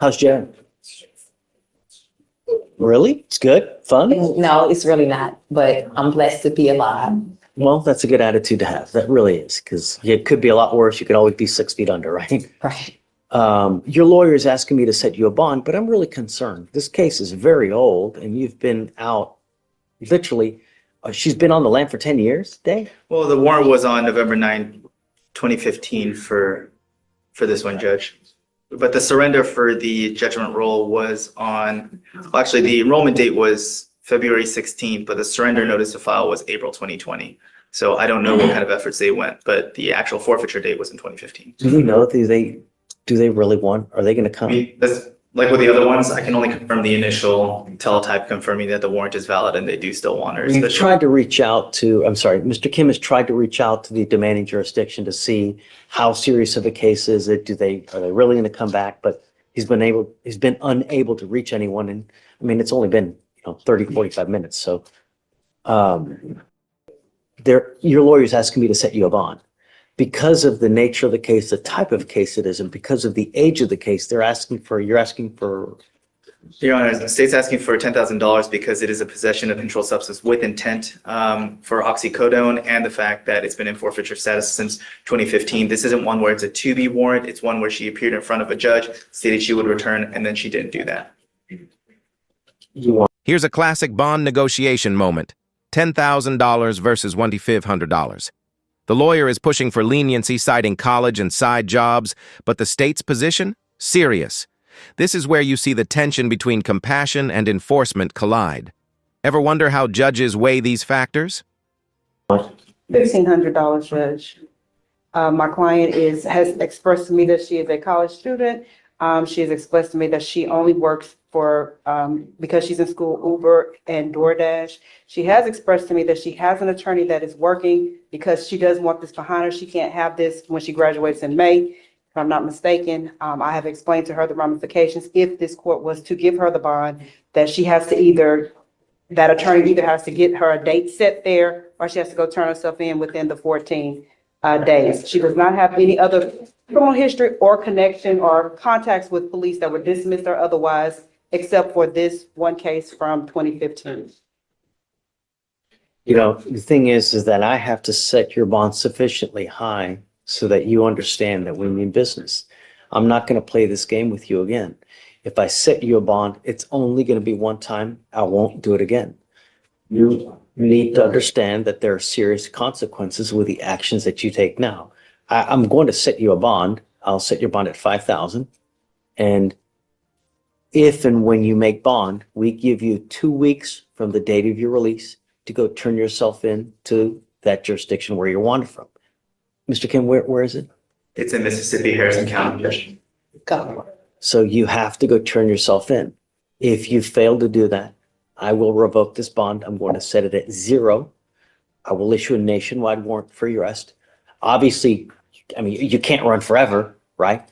How's Jen? Really? It's good? Fun? No, it's really not, but I'm blessed to be alive. Well, that's a good attitude to have. That really is, because it could be a lot worse. You could always be 6 feet under, right? Right. Your lawyer is asking me to set you a bond, but I'm really concerned. This case is very old, and you've been out literally, she's been on the lam for 10 years, Dave? Well, the warrant was on November 9, 2015 for this one, Judge. But the surrender for the judgment roll was on, well, actually, the enrollment date was February 16th, but the surrender notice to file was April 2020. So I don't know what kind of efforts they went, but the actual forfeiture date was in 2015. Do you know, do they really want, are they going to I come? mean, like with the other ones, I can only confirm the initial teletype confirming that the warrant is valid and they do still want her. We've tried to reach out to, I'm sorry, Mr. Kim has tried to reach out to the demanding jurisdiction to see how serious of a case is it? Are they really going to come back? But he's been unable to reach anyone. And I mean, it's only been, 30, 45 minutes. So your lawyer's asking me to set you a bond. Because of the nature of the case, the type of case it is, and because of the age of the case, you're asking for. Your Honor, the state's asking for $10,000 because it is a possession of controlled substance with intent for oxycodone, and the fact that it's been in forfeiture status since 2015. This isn't one where it's a to-be warrant. It's one where she appeared in front of a judge, stated she would return, and then she didn't do that. Here's a classic bond negotiation moment. $10,000 versus $2,500. The lawyer is pushing for leniency, citing college and side jobs, but the state's position? Serious. This is where you see the tension between compassion and enforcement collide. Ever wonder how judges weigh these factors? $1,500, Judge. My client has expressed to me that she is a college student. She has expressed to me that she only works for, because she's in school, Uber and DoorDash. She has expressed to me that she has an attorney that is working because she doesn't want this behind her. She can't have this when she graduates in May, if I'm not mistaken. I have explained to her the ramifications if this court was to give her the bond, that she has to that attorney either has to get her a date set there, or she has to go turn herself in within the 14 days. She does not have any other criminal history or connection or contacts with police that were dismissed or otherwise, except for this one case from 2015. The thing is that I have to set your bond sufficiently high so that you understand that we mean business. I'm not going to play this game with you again. If I set you a bond, it's only going to be one time. I won't do it again. You need to understand that there are serious consequences with the actions that you take now. I'm going to set you a bond. I'll set your bond at $5,000. And if and when you make bond, we give you 2 weeks from the date of your release to go turn yourself in to that jurisdiction where you're wanted from. Mr. Kim, where is it? It's in Mississippi, Harrison County. Go. So you have to go turn yourself in. If you fail to do that, I will revoke this bond. I'm going to set it at 0. I will issue a nationwide warrant for your arrest. Obviously, I mean, you can't run forever, right?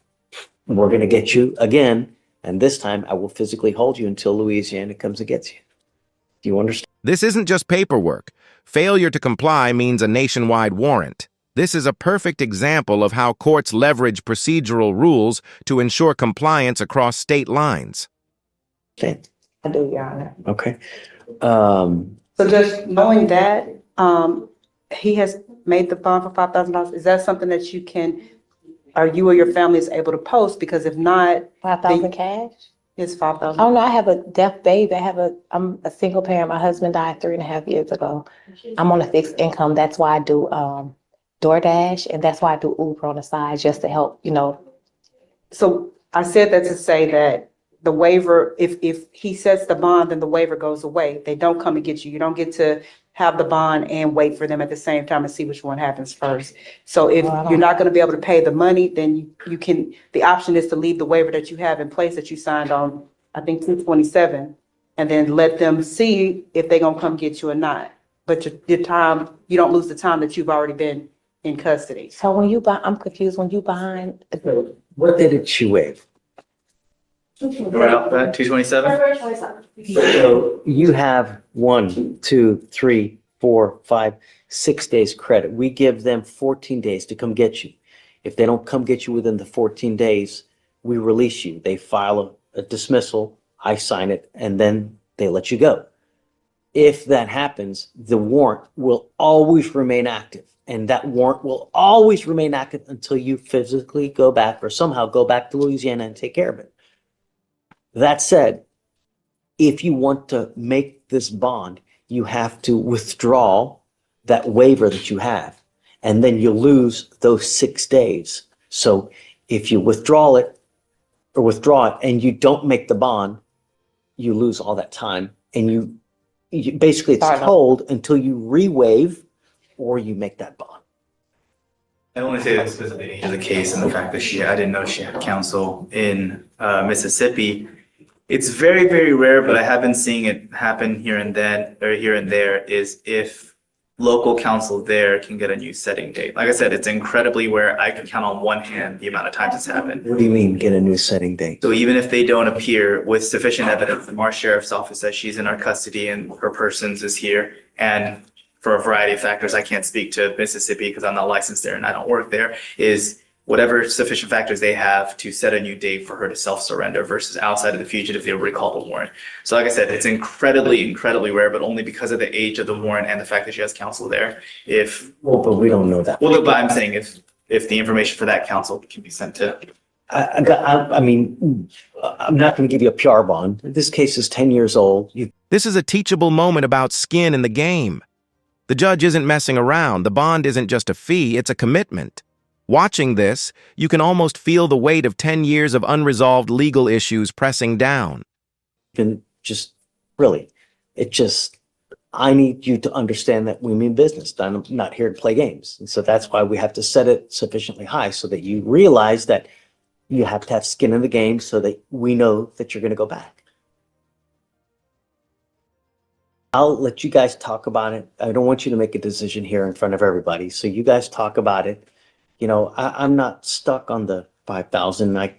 We're going to get you again. And this time I will physically hold you until Louisiana comes and gets you. Do you understand? This isn't just paperwork. Failure to comply means a nationwide warrant. This is a perfect example of how courts leverage procedural rules to ensure compliance across state lines. Okay. I do, Your Honor. Okay. So just knowing that he has made the bond for $5,000, is that something that you or your family is able to post? Because if not, 5,000 cash? it's $5,000. Oh no, I have a deaf baby. I'm a single parent. My husband died 3.5 years ago. I'm on a fixed income. That's why I do DoorDash, and that's why I do Uber on the side, just to help, So I said that to say that the waiver, if he sets the bond, then the waiver goes away. They don't come and get you. You don't get to have the bond and wait for them at the same time and see which one happens first. So if you're not going to be able to pay the money, then you can, the option is to leave the waiver that you have in place that you signed on, I think 2/27, and then let them see if they're going to come get you or not. But your time, you don't lose the time that you've already been in custody. So when you buy, I'm confused, when you behind. What did she waive? Right off that, 227? So you have 1, 2, 3, 4, 5, 6 days credit. We give them 14 days to come get you. If they don't come get you within the 14 days, we release you. They file a dismissal, I sign it, and then they let you go. If that happens, the warrant will always remain active. And that warrant will always remain active until you physically go back or somehow go back to Louisiana and take care of it. That said, if you want to make this bond, you have to withdraw that waiver that you have, and then you lose those 6 days. So if you withdraw it and you don't make the bond, you lose all that time, and you basically it's told until you re-waive or you make that bond. I only say this because of the age of the case and the fact that I didn't know she had counsel in Mississippi. It's very, very rare, but I have been seeing it happen here and there, is if local counsel there can get a new setting date. Like I said, it's incredibly rare. I can count on one hand the amount of times it's happened. What do you mean, get a new setting date? So even if they don't appear with sufficient evidence from our sheriff's office that she's in our custody and her persons is here, and for a variety of factors, I can't speak to Mississippi because I'm not licensed there and I don't work there, is whatever sufficient factors they have to set a new date for her to self-surrender versus outside of the fugitive, they will recall the warrant. So like I said, it's incredibly, incredibly rare, but only because of the age of the warrant and the fact that she has counsel there. But we don't know that. Well, but I'm saying if the information for that counsel can be sent to. I mean, I'm not going to give you a PR bond. This case is 10 years old. This is a teachable moment about skin in the game. The judge isn't messing around. The bond isn't just a fee, it's a commitment. Watching this, you can almost feel the weight of 10 years of unresolved legal issues pressing down. And just really, I need you to understand that we mean business. I'm not here to play games. And so that's why we have to set it sufficiently high so that you realize that you have to have skin in the game so that we know that you're going to go back. I'll let you guys talk about it. I don't want you to make a decision here in front of everybody. So you guys talk about it. You know, I'm not stuck on the 5,000. I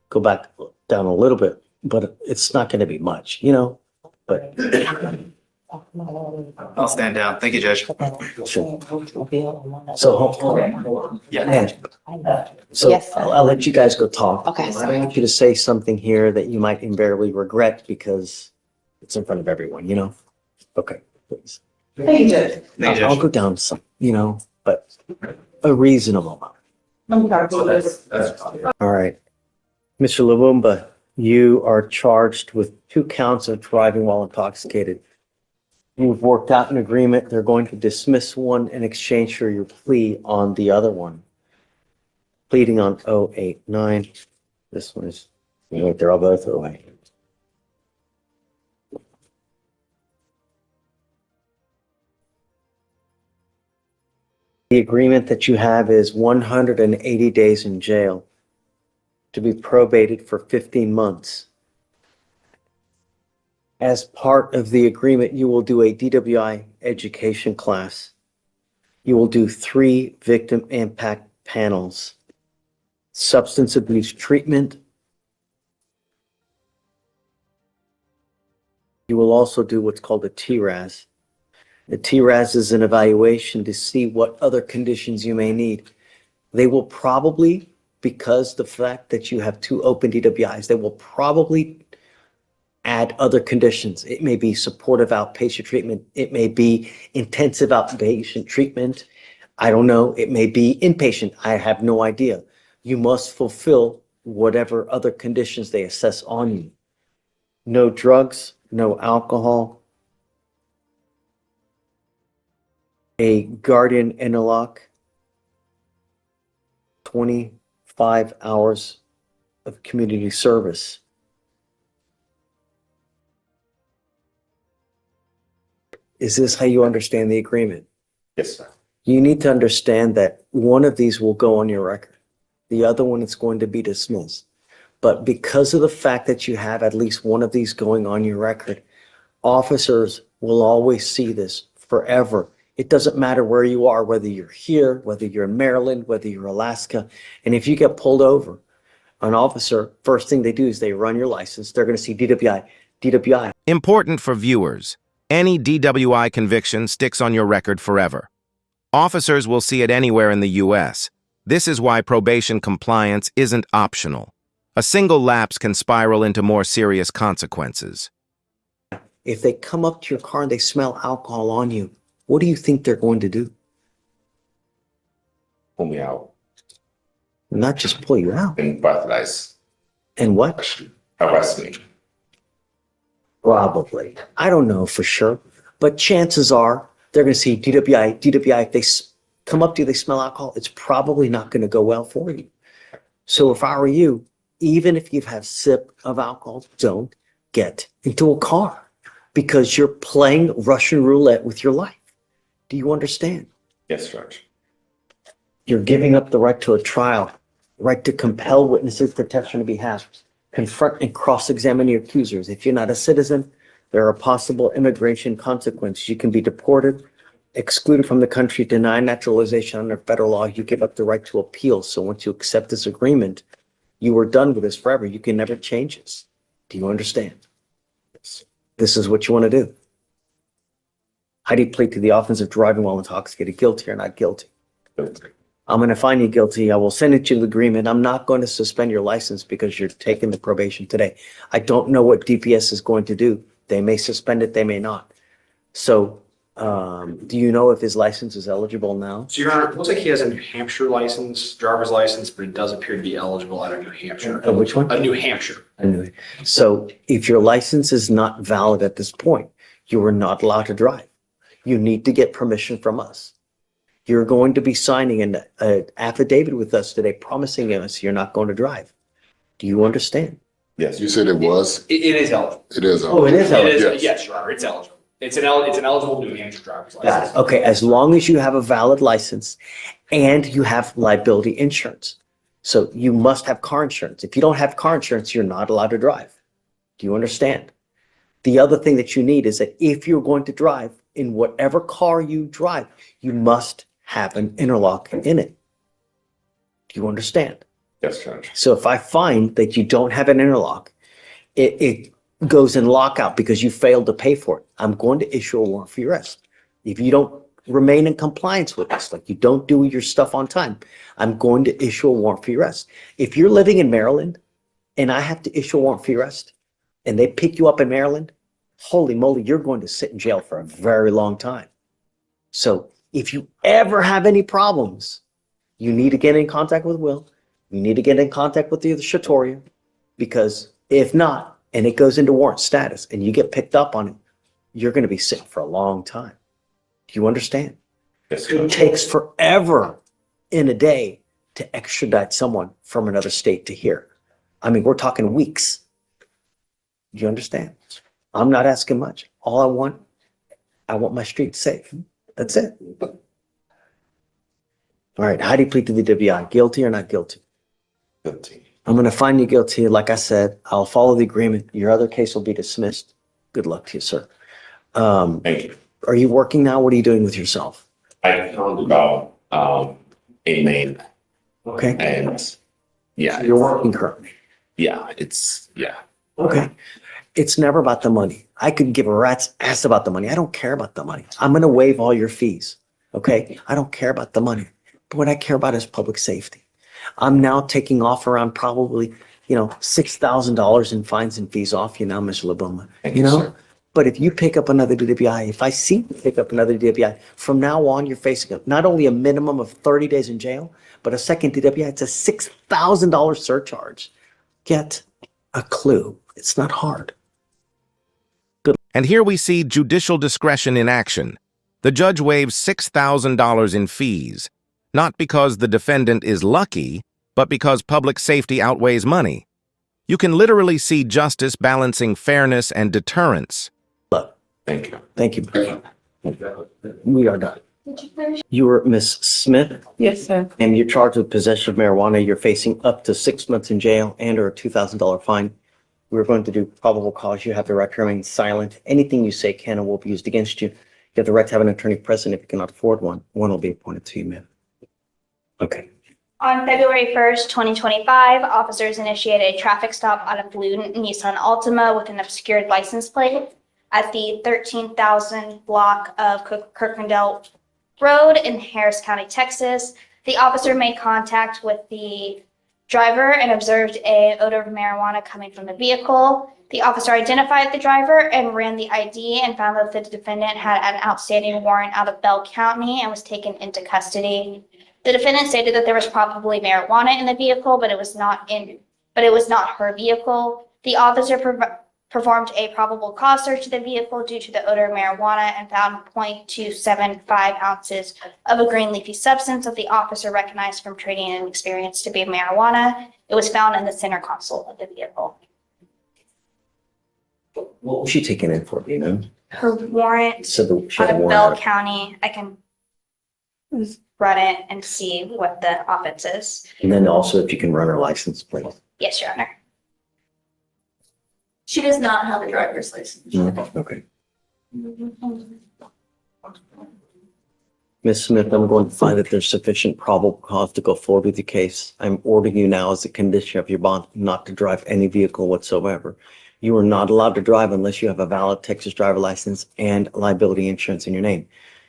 go back down a little bit, but it's not going to be much, you know, but. I'll stand down. Thank you, Judge. Sure. So hold on. Yeah. So Yes, sir. I'll let you guys go talk. Okay, I sir. want you to say something here that you might invariably regret because it's in front of everyone, you know? Okay, please. Thank you, Judge. Thank you, I'll Judge. go down some, you know, but a reasonable amount. I'm sorry. All right. Mr. Leumba, you are charged with 2 counts of driving while intoxicated. You've worked out an agreement. They're going to dismiss one in exchange for your plea on the other one. Pleading on 089. This one is, they're all both 08. The agreement that you have is 180 days in jail to be probated for 15 months. As part of the agreement, you will do a DWI education class. You will do 3 victim impact panels, substance abuse treatment. You will also do what's called a TRAZ. The TRAZ is an evaluation to see what other conditions you may need. They will probably, because the fact that you have 2 open DWIs, they will probably add other conditions. It may be supportive outpatient treatment. It may be intensive outpatient treatment. I don't know. It may be inpatient. I have no idea. You must fulfill whatever other conditions they assess on you. No drugs, no alcohol. A guardian interlock, 25 hours of community service. Is this how you understand the agreement? Yes, sir. You need to understand that one of these will go on your record. The other one is going to be dismissed. But because of the fact that you have at least one of these going on your record, officers will always see this forever. It doesn't matter where you are, whether you're here, whether you're in Maryland, whether you're Alaska. And if you get pulled over, an officer, first thing they do is they run your license. They're going to see DWI, DWI. Important for viewers, any DWI conviction sticks on your record forever. Officers will see it anywhere in the U.S. This is why probation compliance isn't optional. A single lapse can spiral into more serious consequences. If they come up to your car and they smell alcohol on you, what do you think they're going to do? Pull me out Not just pull you out. and breathalyze. And what? Arrest me. Probably. I don't know for sure. But chances are they're going to see DWI. DWI, if they come up to you, they smell alcohol, it's probably not going to go well for you. So if I were you, even if you've had a sip of alcohol, don't get into a car because you're playing Russian roulette with your life. Do you understand? Yes, Judge. You're giving up the right to a trial, right to compel witnesses, protection to be hazardous, confront and cross-examine your accusers. If you're not a citizen, there are possible immigration consequences. You can be deported, excluded from the country, denied naturalization under federal law. You give up the right to appeal. So once you accept this agreement, you are done with this forever. You can never change this. Do you understand? This is what you want to do. How do you plead to the offense of driving while intoxicated? Guilty or not guilty? Guilty. I'm going to find you guilty. I will send it to the agreement. I'm not going to suspend your license because you're taking the probation today. I don't know what DPS is going to do. They may suspend it, they may not. So do you know if his license is eligible now? So, Your Honor, it looks like he has a New Hampshire license, driver's license, but it does appear to be eligible out of New Hampshire. Which one? New Hampshire. Anyway, so if your license is not valid at this point, you are not allowed to drive. You need to get permission from us. You're going to be signing an affidavit with us today promising us you're not going to drive. Do you understand? Yes. You said it was? It is eligible. It is. Oh, it is It eligible. is, yes, Your Honor, it's eligible. It's an eligible New Hampshire driver's license. Okay, as long as you have a valid license and you have liability insurance. So you must have car insurance. If you don't have car insurance, you're not allowed to drive. Do you understand? The other thing that you need is that if you're going to drive in whatever car you drive, you must have an interlock in it. Do you understand? Yes, Judge. So if I find that you don't have an interlock, it goes in lockout because you failed to pay for it. I'm going to issue a warrant for your arrest. If you don't remain in compliance with this, like you don't do your stuff on time, I'm going to issue a warrant for your arrest. If you're living in Maryland and I have to issue a warrant for your arrest and they pick you up in Maryland, holy moly, you're going to sit in jail for a very long time. So if you ever have any problems, you need to get in contact with Will. You need to get in contact with the Shatoria, because if not, and it goes into warrant status and you get picked up on it, you're going to be sitting for a long time. Do you understand? Yes, It Judge. takes forever in a day to extradite someone from another state to here. I mean, we're talking weeks. Do you understand? I'm not asking much. All I want my street safe. That's it. All right. How do you plead to the DWI? Guilty or not guilty? Guilty. I'm going to find you guilty. Like I said, I'll follow the agreement. Your other case will be dismissed. Good luck to you, sir. Thank you. Are you working now? What are you doing with yourself? I found about a main Okay. and yeah, You're working currently. yeah. Okay. It's never about the money. I could give a rat's ass about the money. I don't care about the money. I'm going to waive all your fees. Okay. I don't care about the money. But what I care about is public safety. I'm now taking off around probably, $6,000 in fines and fees off you now, Mr. Leumba. Thank you, sir. But if you pick up another DWI, if I see you pick up another DWI, from now on, you're facing not only a minimum of 30 days in jail, but a second DWI, it's a $6,000 surcharge. Get a clue. It's not hard. And here we see judicial discretion in action. The judge waives $6,000 in fees, not because the defendant is lucky, but because public safety outweighs money. You can literally see justice balancing fairness and deterrence. Thank you. Thank you. We are done. You are Miss Smith, Yes, sir. and you're charged with possession of marijuana. You're facing up to 6 months in jail and or a $2,000 fine. We're going to do probable cause. You have the right to remain silent. Anything you say can and will be used against you. You have the right to have an attorney present if you cannot afford one. One will be appointed to you, ma'am. Okay. On February 1st, 2025, officers initiated a traffic stop on a blue Nissan Altima with an obscured license plate at the 13,000 block of Kirklandale Road in Harris County, Texas. The officer made contact with the driver and observed an odor of marijuana coming from the vehicle. The officer identified the driver and ran the ID and found that the defendant had an outstanding warrant out of Bell County and was taken into custody. The defendant stated that there was probably marijuana in the vehicle, but it was not her vehicle. The officer performed a probable cause search of the vehicle due to the odor of marijuana and found 0.275 ounces of a green leafy substance that the officer recognized from training and experience to be marijuana. It was found in the center console of the vehicle. What was she taken in for, do you know? Her warrant So she out had a of warrant. Bell County, I can run it and see what the offense is. And then also if you can run her license plate. Yes, Your Honor. She does not have a driver's license. Okay. Ms. Smith, I'm going to find that there's sufficient probable cause to go forward with the case. I'm ordering you now as a condition of your bond not to drive any vehicle whatsoever. You are not allowed to drive unless you have a valid Texas driver license and liability insurance in your name.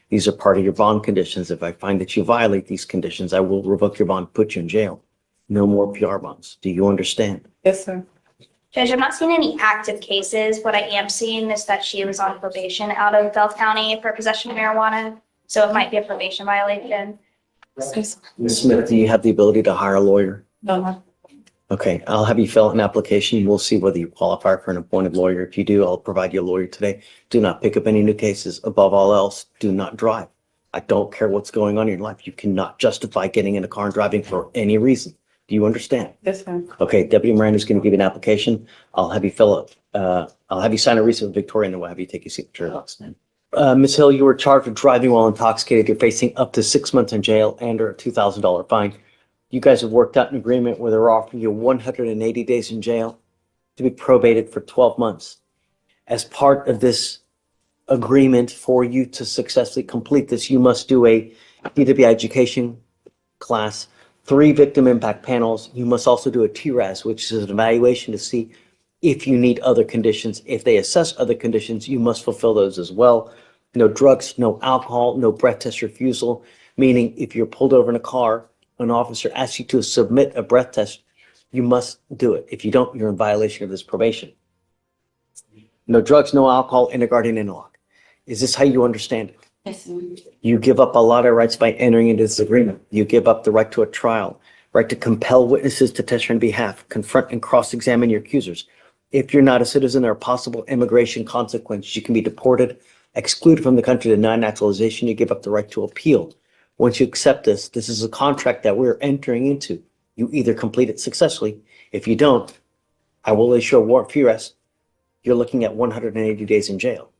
These are part of your bond conditions. If I find that you violate these conditions, I will revoke your bond, put you in jail. No more PR bonds. Do you understand? Yes, sir. Judge, I'm not seeing any active cases. What I am seeing is that she was on probation out of Bell County for possession of marijuana. So it might be a probation violation. Ms. Smith, do you have the ability to hire a lawyer? No. Okay, I'll have you fill out an application. We'll see whether you qualify for an appointed lawyer. If you do, I'll provide you a lawyer today. Do not pick up any new cases. Above all else, do not drive. I don't care what's going on in your life. You cannot justify getting in a car and driving for any reason. Do you understand? Yes, sir. Okay, Deputy Miranda's going to give you an application. I'll have you fill up, I'll have you sign a receipt with Victoria, and then we'll have you take your signature. Ms. Hill, you were charged with driving while intoxicated. You're facing up to 6 months in jail and or a $2,000 fine. You guys have worked out an agreement where they're offering you 180 days in jail to be probated for 12 months. As part of this agreement, for you to successfully complete this, you must do a DWI education class, 3 victim impact panels. You must also do a TRAZ, which is an evaluation to see if you need other conditions. If they assess other conditions, you must fulfill those as well. No drugs, no alcohol, no breath test refusal, meaning if you're pulled over in a car, an officer asks you to submit a breath test, you must do it. If you don't, you're in violation of this probation. No drugs, no alcohol, interguardian interlock. Is this how you understand it? Yes, sir. You give up a lot of rights by entering into this agreement. You give up the right to a trial, right to compel witnesses to testify on behalf, confront and cross-examine your accusers. If you're not a citizen, there are possible immigration consequences. You can be deported, excluded from the country, denied naturalization. You give up the right to appeal. Once you accept this, this is a contract that we're entering into. You either complete it successfully. If you don't, I will issue a warrant for your arrest. You're looking at 180 days in jail.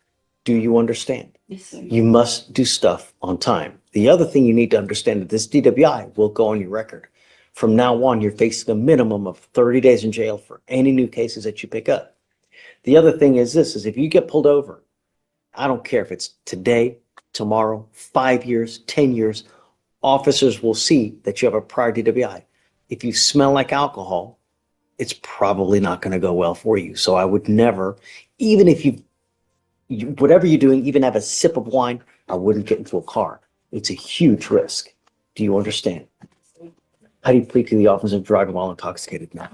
Do you understand? Yes, sir. You must do stuff on time. The other thing you need to understand is this DWI will go on your record. From now on, you're facing a minimum of 30 days in jail for any new cases that you pick up. The other thing is this, is if you get pulled over, I don't care if it's today, tomorrow, 5 years, 10 years, officers will see that you have a prior DWI. If you smell like alcohol, it's probably not going to go well for you. So I would never, even if whatever you're doing, even have a sip of wine, I wouldn't get into a car. It's a huge risk. Do you understand? How do you plead to the offense of driving while intoxicated now?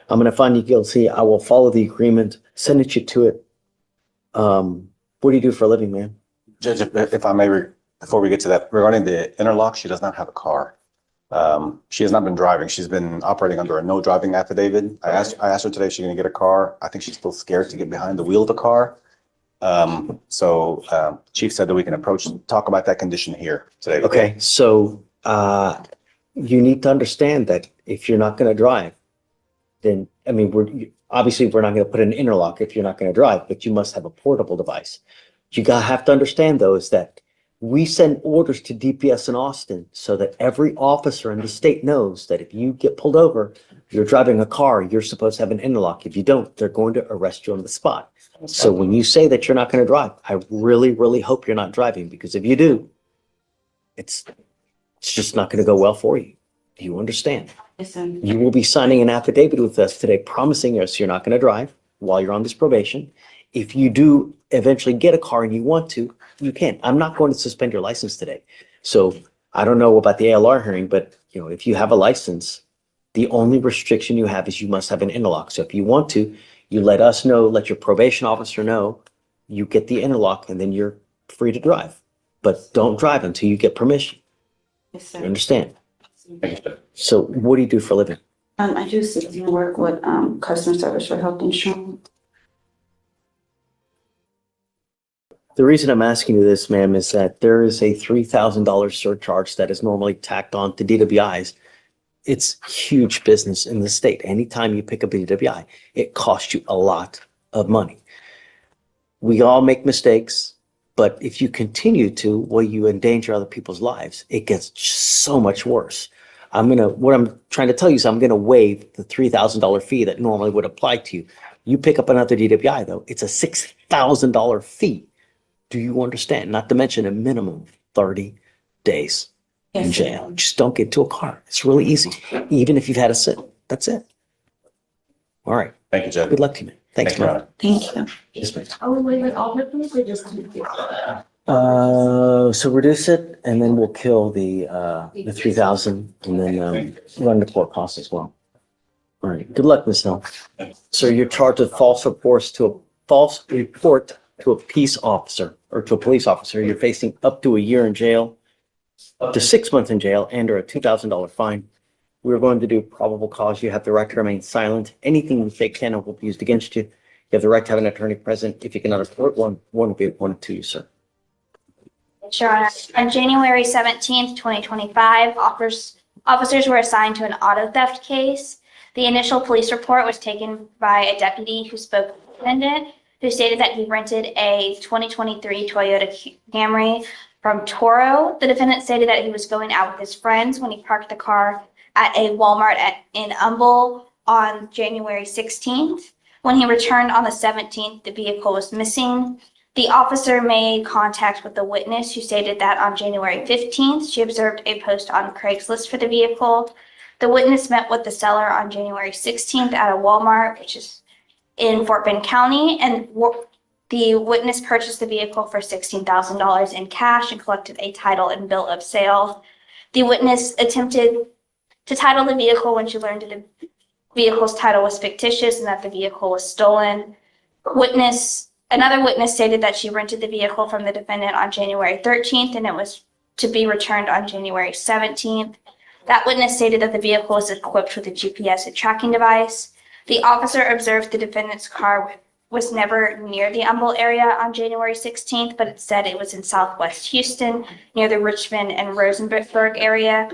I'm going to find you guilty. I will follow the agreement, send you to it. What do you do for a living, man? Judge, if I may, before we get to that, regarding the interlock, she does not have a car. She has not been driving. She's been operating under a no driving affidavit. I asked her today if she's going to get a car. I think she's still scared to get behind the wheel of the car. Chief said that we can talk about that condition here today. Okay, so you need to understand that if you're not going to drive, then, I mean, obviously we're not going to put an interlock if you're not going to drive, but you must have a portable device. You have to understand, though, is that we send orders to DPS in Austin so that every officer in the state knows that if you get pulled over, you're driving a car, you're supposed to have an interlock. If you don't, they're going to arrest you on the spot. So when you say that you're not going to drive, I really, really hope you're not driving, because if you do, it's just not going to go well for you. Do you understand? Yes, sir. You will be signing an affidavit with us today promising us you're not going to drive while you're on this probation. If you do eventually get a car and you want to, you can. I'm not going to suspend your license today. So I don't know about the ALR hearing, but if you have a license, The only restriction you have is you must have an interlock. So if you want to, you let us know, let your probation officer know, you get the interlock, and then you're free to drive. But don't drive until you get permission. Yes, You sir. understand? So what do you do for a living? I do work with customer service for health insurance. The reason I'm asking you this, ma'am, is that there is a $3,000 surcharge that is normally tacked on to DWIs. It's huge business in the state. Anytime you pick up a DWI, it costs you a lot of money. We all make mistakes, but if you continue to, well, you endanger other people's lives. It gets so much worse. What I'm trying to tell you is I'm gonna waive the $3,000 fee that normally would apply to you. You pick up another DWI though, it's a $6,000 fee. Do you understand? Not to mention a minimum of 30 days in Yes, sir. jail. Just don't get into a car. It's really easy. Even if you've had a sit, that's it. All right. Thank you, Judge. Good luck to you, man. Thanks, Your man. Honor. Thank you. Yes, ma'am. Oh, wait, all the things or just? So reduce it and then we'll kill the 3,000 and then run the court costs as well. All right. Good luck, Ms. Hill. So you're charged with false report to a peace officer or to a police officer. You're facing up to a year in jail, up to 6 months in jail, and or a $2,000 fine. We're going to do probable cause. You have the right to remain silent. Anything you say can and will be used against you. You have the right to have an attorney present. If you cannot afford one will be appointed to you, sir. Your Honor, on January 17th, 2025, officers were assigned to an auto theft case. The initial police report was taken by a deputy who spoke to the defendant, who stated that he rented a 2023 Toyota Camry from Toro. The defendant stated that he was going out with his friends when he parked the car at a Walmart in Humble on January 16th. When he returned on the 17th, the vehicle was missing. The officer made contact with the witness, who stated that on January 15th, she observed a post on Craigslist for the vehicle. The witness met with the seller on January 16th at a Walmart, which is in Fort Bend County, and the witness purchased the vehicle for $16,000 in cash and collected a title and bill of sale. The witness attempted to title the vehicle when she learned that the vehicle's title was fictitious and that the vehicle was stolen. Another witness stated that she rented the vehicle from the defendant on January 13th and it was to be returned on January 17th. That witness stated that the vehicle was equipped with a GPS and tracking device. The officer observed the defendant's car was never near the Humble area on January 16th, but it said it was in Southwest Houston, near the Richmond and Rosenberg area.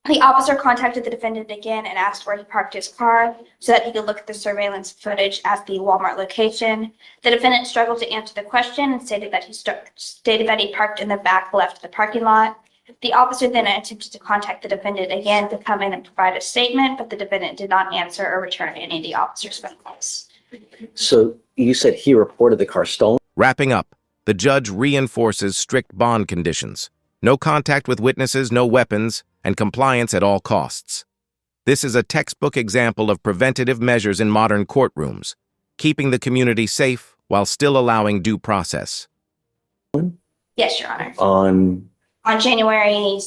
The officer contacted the defendant again and asked where he parked his car so that he could look at the surveillance footage at the Walmart location. The defendant struggled to answer the question and stated that he parked in the back left of the parking lot. The officer then attempted to contact the defendant again to come in and provide a statement, but the defendant did not answer or return any of the officer's phone calls. So you said he reported the car stolen? Wrapping up, the judge reinforces strict bond conditions. No contact with witnesses, no weapons, and compliance at all costs. This is a textbook example of preventative measures in modern courtrooms, keeping the community safe while still allowing due process. Yes, Your Honor. On January,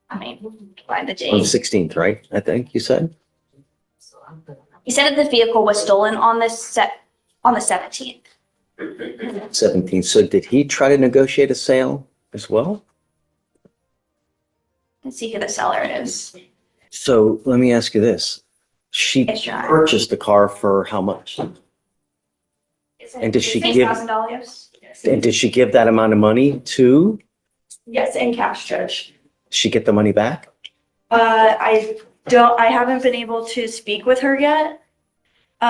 find the the date. 16th, right? I think you said? He said that the vehicle was stolen on the 17th. 17th. So did he try to negotiate a sale as well? Let's see who the seller is. So let me ask you this. She Yes, Your Honor. purchased the car for how much? And did she give- $6,000? And did she give that amount of money to? Yes, in cash, Judge. Did she get the money back? I haven't been able to speak with her yet,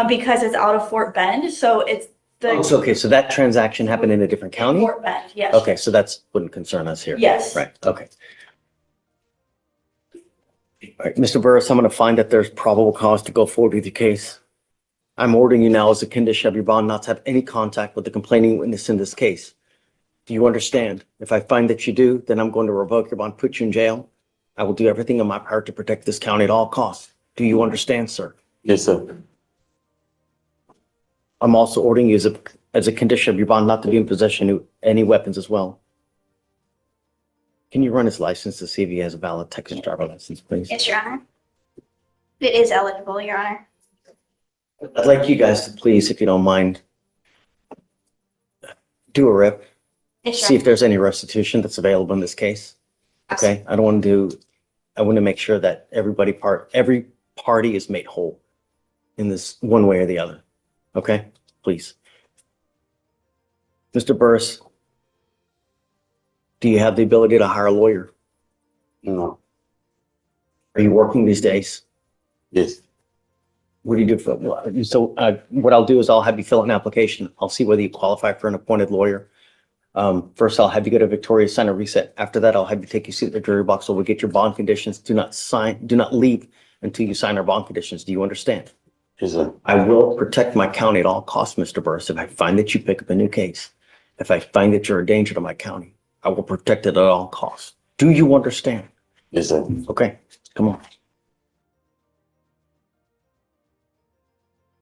because it's out of Fort Bend, so it's So, okay, so that transaction happened in a different county? Fort Bend, yes. Okay, so that's wouldn't concern us here. Yes. Right, okay. All right, Mr. Burus, I'm going to find that there's probable cause to go forward with your case. I'm ordering you now as a condition of your bond not to have any contact with the complaining witness in this case. Do you understand? If I find that you do, then I'm going to revoke your bond, put you in jail. I will do everything in my power to protect this county at all costs. Do you understand, sir? Yes, sir. I'm also ordering you as a condition of your bond not to be in possession of any weapons as well. Can you run his license to see if he has a valid Texas driver license, please? Yes, Your Honor. It is eligible, Your Honor. I'd like you guys to please, if you don't mind, do a rip, Yes, Your see if Honor. there's any restitution that's available in this case. Okay, I want to make sure that every party is made whole in this one way or the other. Okay, please. Mr. Burris, do you have the ability to hire a lawyer? No. Are you working these days? Yes. What do you do for, what I'll do is I'll have you fill out an application. I'll see whether you qualify for an appointed lawyer. First, I'll have you go to Victoria, sign a reset. After that, I'll have you take your seat at the jury box. So we'll get your bond conditions. Do not leave until you sign our bond conditions. Do you understand? Yes, sir. I will protect my county at all costs, Mr. Burris. If I find that you pick up a new case, if I find that you're a danger to my county, I will protect it at all costs. Do you understand? Yes, sir. Okay, come on.